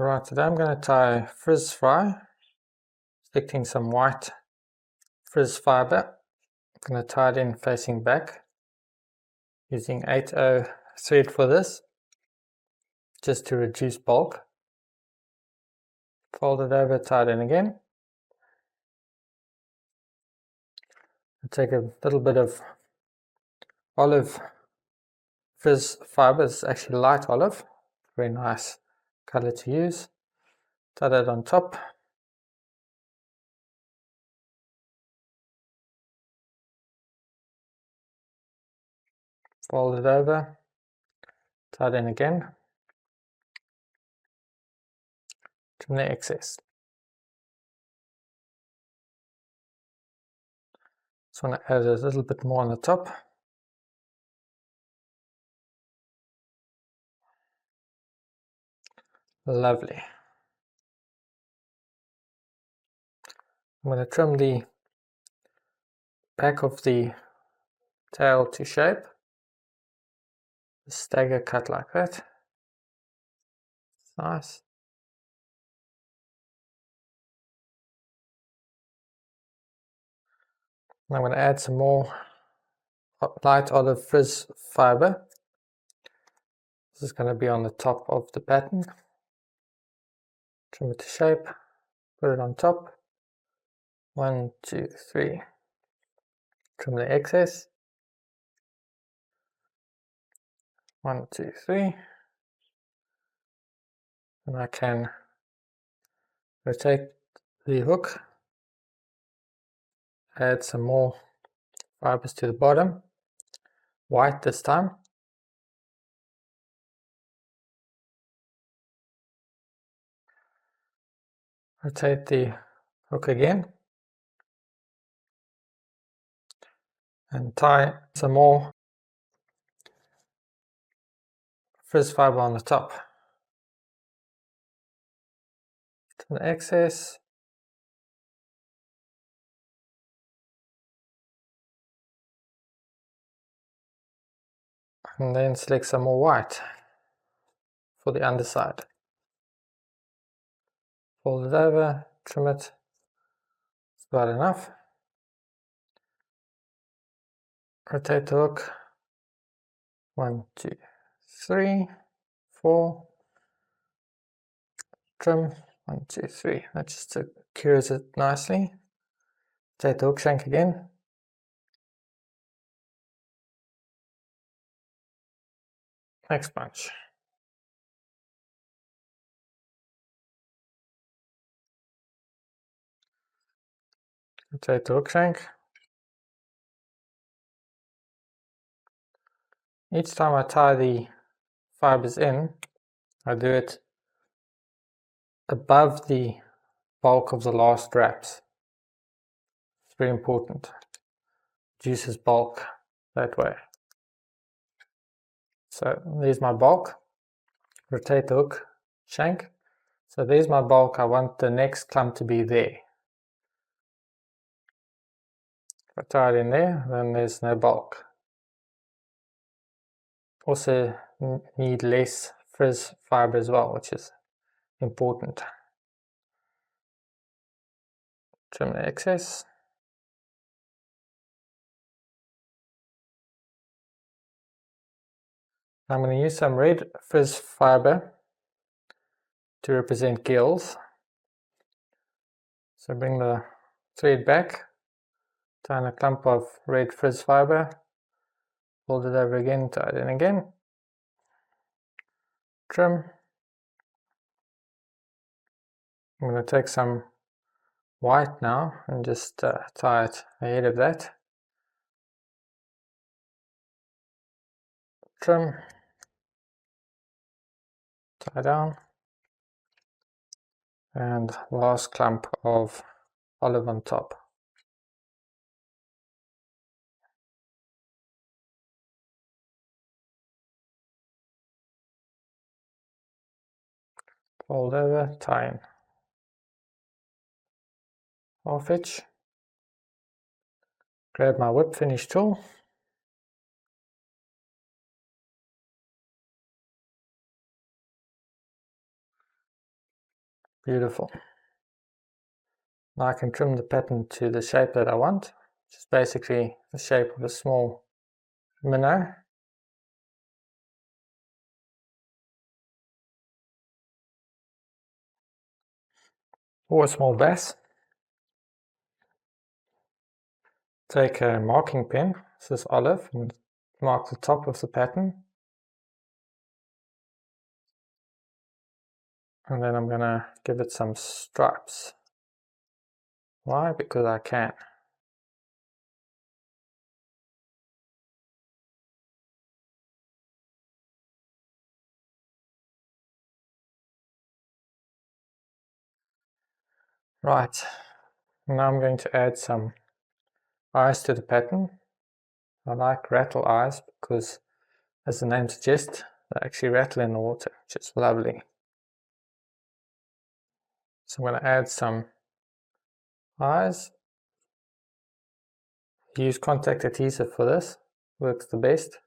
Right, today I'm going to tie frizz fry, selecting some white frizz fiber. I'm going to tie it in facing back, using 8/0 thread for this, just to reduce bulk. Fold it over, tie it in again. I'll take a little bit of olive frizz fiber. It's actually light olive, very nice color to use. Tie that on top. Fold it over, tie it in again. Trim the excess. Just want to add a little bit more on the top. Lovely. I'm going to trim the back of the tail to shape. Stagger cut like that. Nice. I'm going to add some more light olive frizz fiber. This is going to be on the top of the pattern. Trim it to shape, put it on top. 1, 2, 3. Trim the excess. 1, 2, 3. And I can rotate the hook, add some more fibers to the bottom, white this time. Rotate the hook again and tie some more frizz fiber on the top. Trim the excess. And then select some more white for the underside. Fold it over, trim it. It's about enough. Rotate the hook. 1, 2, 3, 4. Trim. 1, 2, 3. That just secures it nicely. Rotate the hook shank again. Next bunch. Rotate the hook shank. Each time I tie the fibers in, I do it above the bulk of the last wraps. It's very important. Reduces bulk that way. So there's my bulk. Rotate the hook shank. So there's my bulk. I want the next clump to be there. If I tie it in there, then there's no bulk. Also need less frizz fiber as well, which is important. Trim the excess. I'm going to use some red frizz fiber to represent gills. So bring the thread back, tie in a clump of red frizz fiber, fold it over again, tie it in again, trim. I'm going to take some white now and just tie it ahead of that. Trim, tie down, and last clump of olive on top. Fold over, tie in. Half hitch. Grab my whip finish tool. Beautiful. Now I can trim the pattern to the shape that I want, which is basically the shape of a small minnow. Or a small bass. Take a marking pen, this is olive, and mark the top of the pattern. And then I'm going to give it some stripes. Why? Because I can. Right, now I'm going to add some eyes to the pattern. I like rattle eyes because, as the name suggests, they actually rattle in the water, which is lovely. So I'm going to add some eyes. Use contact adhesive for this, works the best.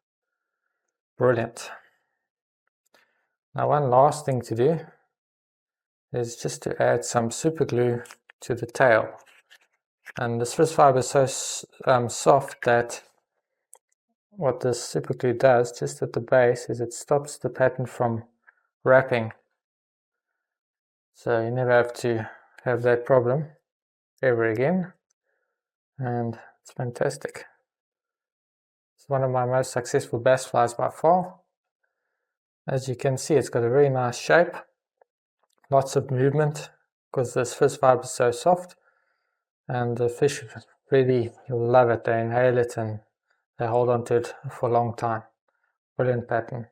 Brilliant. Now one last thing to do is just to add some super glue to the tail. And this frizz fiber is so soft that what this super glue does just at the base is it stops the pattern from wrapping. So you never have to have that problem ever again. And it's fantastic. It's one of my most successful bass flies by far. As you can see, it's got a very nice shape. Lots of movement because this frizz fiber is so soft, and the fish really love it. They inhale it and they hold on to it for a long time. Brilliant pattern.